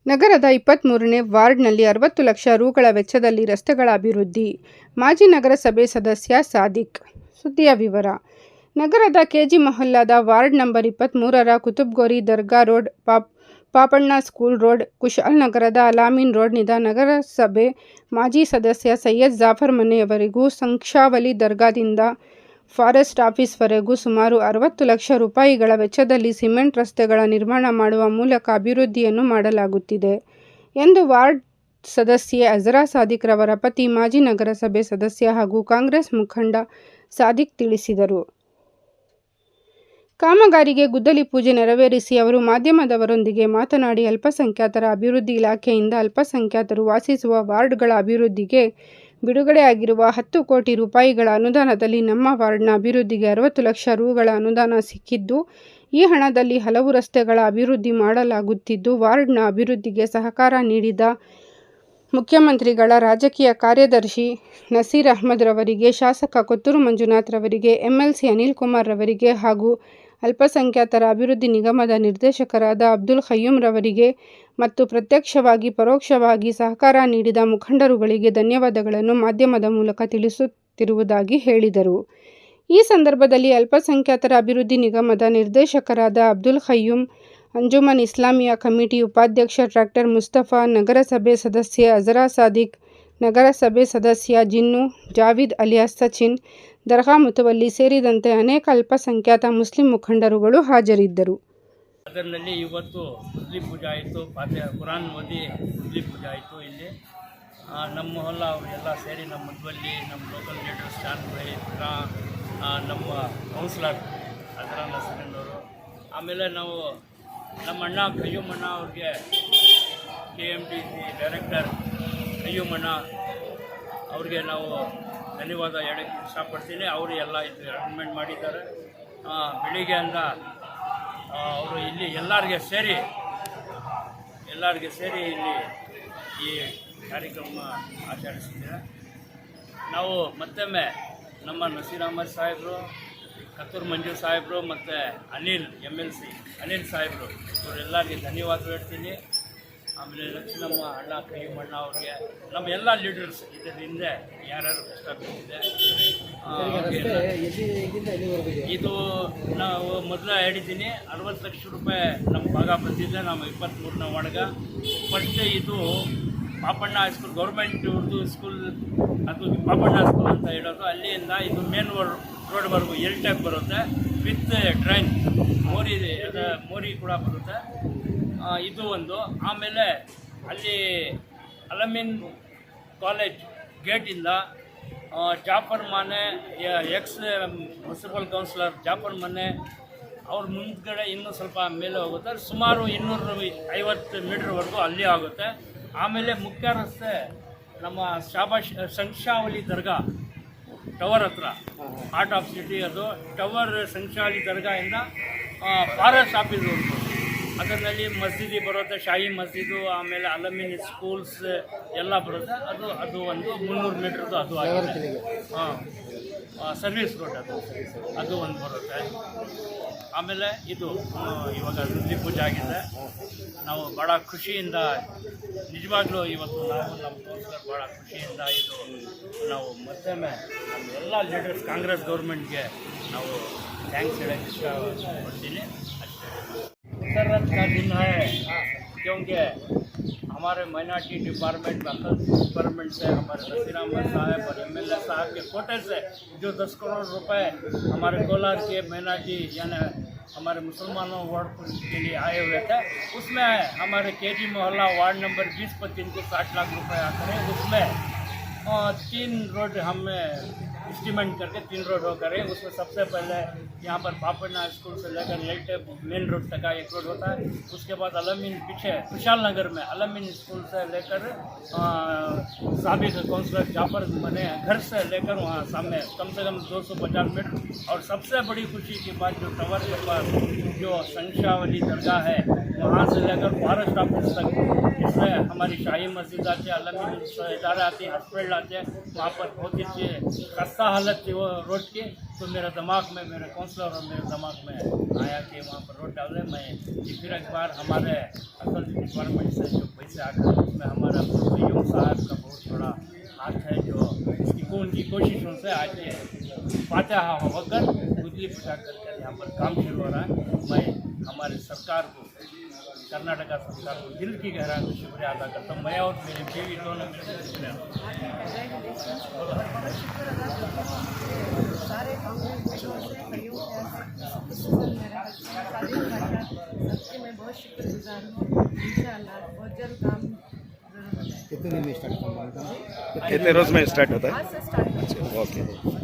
ನಗರದ 23ನೇ ವಾರ್ಡ್ನಲ್ಲಿ 60 ಲಕ್ಷ ರುಗಳ ವೆಚ್ಚದಲ್ಲಿ ರಸ್ತೆಗಳ ಅಭಿವೃದ್ಧಿ. ಮಾಜಿ ನಗರಸಭೆ ಸದಸ್ಯ ಸಾದಿಕ್. ಸುದ್ದಿಯ ವಿವರ. ನಗರದ ಕೆಜಿ ಮೊಹಲ್ಲಾದ ವಾರ್ಡ್ ನಂಬರ್ 23ರ ಕುತುಬ್ಗೋರಿ ದರ್ಗಾ road, Papanna school road, Kushal ನಗರದ ಅಲಾಮೀನ್ ರೋಡ್ನಿಂದ ನಗರಸಭೆ ಮಾಜಿ ಸದಸ್ಯ ಸೈಯದ್ ಜಾಫರ್ ಮನೆಯವರೆಗೂ, ಸಂಕ್ಷಾವಲಿ ದರ್ಗಾದಿಂದ ಫಾರೆಸ್ಟ್ ಆಫೀಸ್ವರೆಗೂ ಸುಮಾರು 60 ಲಕ್ಷ ರೂಪಾಯಿಗಳ ವೆಚ್ಚದಲ್ಲಿ ಸಿಮೆಂಟ್ ರಸ್ತೆಗಳ ನಿರ್ಮಾಣ ಮಾಡುವ ಮೂಲಕ ಅಭಿವೃದ್ಧಿಯನ್ನು ಮಾಡಲಾಗುತ್ತಿದೆ ಎಂದು ವಾರ್ಡ್ ಸದಸ್ಯೆ ಅಜರಾ ಸಾದಿಕ್ ರವರ ಪತಿ, ಮಾಜಿ ನಗರಸಭೆ ಸದಸ್ಯ ಹಾಗೂ ಕಾಂಗ್ರೆಸ್ ಮುಖಂಡ ಸಾದಿಕ್ ತಿಳಿಸಿದರು. ಕಾಮಗಾರಿಗೆ ಗುದ್ದಲಿ ಪೂಜೆ ನೆರವೇರಿಸಿ ಅವರು ಮಾಧ್ಯಮದವರೊಂದಿಗೆ ಮಾತನಾಡಿ, ಅಲ್ಪಸಂಖ್ಯಾತರ ಅಭಿವೃದ್ಧಿ ಇಲಾಖೆಯಿಂದ ಅಲ್ಪಸಂಖ್ಯಾತರು ವಾಸಿಸುವ ವಾರ್ಡ್ಗಳ ಅಭಿವೃದ್ಧಿಗೆ ಬಿಡುಗಡೆಯಾಗಿರುವ 10 ಕೋಟಿ ರೂಪಾಯಿಗಳ ಅನುದಾನದಲ್ಲಿ ನಮ್ಮ ವಾರ್ಡ್ನ ಅಭಿವೃದ್ಧಿಗೆ 60 ಲಕ್ಷ ರುಗಳ ಅನುದಾನ ಸಿಕ್ಕಿದ್ದು, ಈ ಹಣದಲ್ಲಿ ಹಲವು ರಸ್ತೆಗಳ ಅಭಿವೃದ್ಧಿ ಮಾಡಲಾಗುತ್ತಿದ್ದು, ವಾರ್ಡ್ನ ಅಭಿವೃದ್ಧಿಗೆ ಸಹಕಾರ ನೀಡಿದ ಮುಖ್ಯಮಂತ್ರಿಗಳ ರಾಜಕೀಯ ಕಾರ್ಯದರ್ಶಿ ನಸೀರ್ ಅಹ್ಮದ್ ರವರಿಗೆ, ಶಾಸಕ ಕೊತ್ತೂರು ಮಂಜುನಾಥ್ ರವರಿಗೆ, ಎಂಎಲ್ಸಿ ಅನಿಲ್ ಕುಮಾರ್ ರವರಿಗೆ ಹಾಗೂ ಅಲ್ಪಸಂಖ್ಯಾತರ ಅಭಿವೃದ್ಧಿ ನಿಗಮದ ನಿರ್ದೇಶಕರಾದ ಅಬ್ದುಲ್ ಖಯ್ಯೂಮ್ ರವರಿಗೆ ಮತ್ತು ಪ್ರತ್ಯಕ್ಷವಾಗಿ ಪರೋಕ್ಷವಾಗಿ ಸಹಕಾರ ನೀಡಿದ ಮುಖಂಡರುಗಳಿಗೆ ಧನ್ಯವಾದಗಳನ್ನು ಮಾಧ್ಯಮದ ಮೂಲಕ ತಿಳಿಸುತ್ತಿರುವುದಾಗಿ ಹೇಳಿದರು. ಈ ಸಂದರ್ಭದಲ್ಲಿ ಅಲ್ಪಸಂಖ್ಯಾತರ ಅಭಿವೃದ್ಧಿ ನಿಗಮದ ನಿರ್ದೇಶಕರಾದ ಅಬ್ದುಲ್ ಖಯ್ಯೂಮ್, ಅಂಜುಮನ್ ಇಸ್ಲಾಮಿಯಾ ಕಮಿಟಿ ಉಪಾಧ್ಯಕ್ಷ ಡಾಕ್ಟರ್ ಮುಸ್ತಫಾ, ನಗರಸಭೆ ಸದಸ್ಯೆ ಅಜರಾ ಸಾದಿಕ್, ನಗರಸಭೆ ಸದಸ್ಯ ಜಿನ್ನು, ಜಾವೀದ್ ಅಲಿಯಾಸ್ ಸಚಿನ್, ದರ್ಗಾ ಮುತವಲ್ಲಿ ಸೇರಿದಂತೆ ಅನೇಕ ಅಲ್ಪಸಂಖ್ಯಾತ ಮುಸ್ಲಿಂ ಮುಖಂಡರುಗಳು ಹಾಜರಿದ್ದರು. ಅದರಲ್ಲಿ ಇವತ್ತು ಗುದ್ದಲಿ ಪೂಜೆ ಆಯಿತು, ಕುರಾನ್ ಓದಿ ಗುದ್ದಲಿ ಪೂಜೆ ಆಯಿತು. ಇಲ್ಲಿ ನಮ್ಮ ಮೊಹಲ್ಲಾ ಅವರೆಲ್ಲ ಸೇರಿ ನಮ್ಮ ಮದುವಲ್ಲಿ ನಮ್ಮ ಲೋಕಲ್ ಲೀಡರ್ಸ್ ಶಾನ್ಭಾಯಿ, ನಮ್ಮ ಕೌನ್ಸಿಲರ್ ಅಜರಾ ನಸೀರನ್ನವರು, ಆಮೇಲೆ ನಾವು ನಮ್ಮ ಅಣ್ಣ ಖಯ್ಯೂಮ್ ಅಣ್ಣ ಅವ್ರಿಗೆ KMTC ಡೈರೆಕ್ಟರ್ ಖಯ್ಯೂಮ್ ಅಣ್ಣ ಅವ್ರಿಗೆ ನಾವು ಧನ್ಯವಾದ ಹೇಳೋಕ್ಕೆ ಇಷ್ಟಪಡ್ತೀನಿ. ಅವರು ಎಲ್ಲ ಇದು ಅರೇಂಜ್ಮೆಂಟ್ ಮಾಡಿದ್ದಾರೆ. ಬೆಳಿಗ್ಗೆ ಅಂದ ಅವರು ಇಲ್ಲಿ ಎಲ್ಲರಿಗೆ ಸೇರಿ ಇಲ್ಲಿ ಈ ಕಾರ್ಯಕ್ರಮ ಆಚರಿಸಿದ್ದಾರೆ. ನಾವು ಮತ್ತೊಮ್ಮೆ ನಮ್ಮ ನಸೀರ್ ಅಹ್ಮದ್ ಸಾಹೇಬರು, ಕತ್ತೂರು ಮಂಜು ಸಾಹೇಬರು ಮತ್ತು MLC ಅನಿಲ್ ಸಾಹೇಬರು ಇವರೆಲ್ಲರಿಗೆ ಧನ್ಯವಾದ ಹೇಳ್ತೀನಿ. ಆಮೇಲೆ ನಮ್ಮ ಅಣ್ಣ ಖಯ್ಯೂಮ್ ಅಣ್ಣ ಅವ್ರಿಗೆ, ನಮ್ಮ ಎಲ್ಲ ಲೀಡರ್ಸ್ ಇದರ ಹಿಂದೆ ಯಾರ್ಯಾರು ಕಷ್ಟ ಬಿದ್ದಿದೆ. ಇದು ನಾವು ಮೊದಲು ಹೇಳಿದ್ದೀನಿ, 60 ಲಕ್ಷ ರೂಪಾಯಿ ನಮ್ಮ ಭಾಗ ಬಂದಿದೆ. ನಮ್ಮ 23ನೇ ವಾರ್ಡ್ಗೆ ಫಸ್ಟ್ ಇದು Papanna high school, government Urdu school, ಅದು ಪಾಪಣ್ಣ ಸ್ಕೂಲ್ ಅಂತ ಹೇಳೋದು. ಅಲ್ಲಿಂದ ಇದು ಮೇನ್ ರೋಡ್ವರೆಗೂ L ಟೈಪ್ ಬರುತ್ತೆ, ವಿತ್ ಡ್ರೈನ್ ಮೋರಿ ಕೂಡ ಬರುತ್ತೆ. ಇದು ಒಂದು. ಆಮೇಲೆ ಅಲ್ಲಿ ಅಲಮೀನ್ ಕಾಲೇಜ್ ಗೇಟಿಂದ ಜಾಫರ್ ಮನೆ, ಎಕ್ಸ್ ಮುನ್ಸಿಪಲ್ ಕೌನ್ಸಿಲರ್ ಜಾಫರ್ ಮನೆ ಅವ್ರ ಮುಂದ್ಗಡೆ ಇನ್ನೂ ಸ್ವಲ್ಪ ಮೇಲೆ ಹೋಗುತ್ತೆ, ಸುಮಾರು 250 ಮೀಟ್ರ್ವರೆಗೂ ಅಲ್ಲಿ ಆಗುತ್ತೆ. ಆಮೇಲೆ ಮುಖ್ಯ ರಸ್ತೆ ನಮ್ಮ ಸಂಕ್ಷಾವಲಿ ದರ್ಗಾ ಟವರ್ ಹತ್ರ, ಹಾರ್ಟ್ ಆಫ್ ಸಿಟಿ ಅದು ಟವರ್, ಸಂಕ್ಷಾವಲಿ ದರ್ಗಾಯಿಂದ ಫಾರೆಸ್ಟ್ ಆಫೀಸ್ವರೆಗೂ ಅದರಲ್ಲಿ ಮಸ್ಜಿದಿ ಬರುತ್ತೆ, ಶಾಹಿ ಮಸ್ಜಿದು, ಆಮೇಲೆ ಅಲಮೀನ್ ಸ್ಕೂಲ್ಸ್ ಎಲ್ಲ ಬರುತ್ತೆ. ಅದು ಒಂದು 300 ಮೀಟ್ರದ್ದು ಅದು ಆಗಿದೆ. ಸರ್ವಿಸ್ ರೋಡ್ ಅದು ಒಂದು ಬರುತ್ತೆ. ಆಮೇಲೆ ಇದು ಇವಾಗ ಗುದ್ದಲಿ ಪೂಜೆ ಆಗಿದೆ. ನಾವು ಭಾಳ ಖುಷಿಯಿಂದ, ನಿಜವಾಗ್ಲೂ ಇವತ್ತು ನಾವು ನಮ್ಮ ಕೌನ್ಸಿಲರ್ ಭಾಳ ಖುಷಿಯಿಂದ ಇದು ನಾವು ಮತ್ತೊಮ್ಮೆ ನಮ್ಮ ಎಲ್ಲ ಲೀಡರ್ಸ್ ಕಾಂಗ್ರೆಸ್ ಗೌರ್ಮೆಂಟ್ಗೆ ನಾವು ಥ್ಯಾಂಕ್ಸ್ ಹೇಳೋಕ್ಕೆ ಇಷ್ಟಪಡ್ತೀನಿ. मसरत का दिन है, क्योंकि हमारे माइनॉरिटी डिपार्टमेंट से हमारे नसीर अहमद साहब और MLA साहब के कोटे से जो 10 करोड़ रुपए हमारे कोलार के माइनॉरिटी यानी हमारे मुसलमानों वार्ड के लिए आए हुए थे, उसमें हमारे केजी मोहल्ला वार्ड नंबर 20 पर जिनको 60 लाख रुपए आते हैं, उसमें 3 रोड हमें एस्टिमेट करके 3 रोड हो करें। उसमें सबसे पहले यहाँ पर पापण्णा स्कूल से लेकर एल मेन रोड तक का 1 रोड होता है। उसके बाद अलामीन पीछे कुशाल नगर में अलामीन स्कूल से लेकर साबिक काउंसलर जाफर मने घर से लेकर वहाँ सामने कम से कम 250 मीटर। और सबसे बड़ी खुशी की बात जो टवर के पास जो संक्षावली दरगाह है वहाँ से लेकर फॉरेस्ट ऑफिस तक, इसमें हमारी शाही मस्जिद आती है, अलामीन इदारा आती है, हॉस्पिटल आते हैं, वहाँ पर बहुत ही खस्ता हालत थी वो रोड की, तो मेरे दिमाग में, मेरे काउंसलर और मेरे दिमाग में आया कि वहाँ पर रोड डालें। मैं फिर एक बार हमारे असल डिपार्टमेंट से जो पैसे आकर उसमें हमारा यूम साहब का बहुत बड़ा हाथ है, जो उनकी कोशिशों से आज ये फातहा होकर गुदली पूजा कर यहाँ पर काम शुरू हो रहा है। मैं हमारे सरकार को, कर्नाटका सरकार को दिल की गहराई से शुक्रिया अदा करता हूँ। मैं और मेरी बीवी दोनों में शुक्रिया। सारे कांग्रेस से सहयोग सबके मैं बहुत शुक्रगुजार हूँ। इंशाअल्लाह बहुत जल्द काम जरूर हो जाए। कितने दिन में स्टार्ट होगा? कितने रोज में स्टार्ट होता है? आज से स्टार्ट ओके।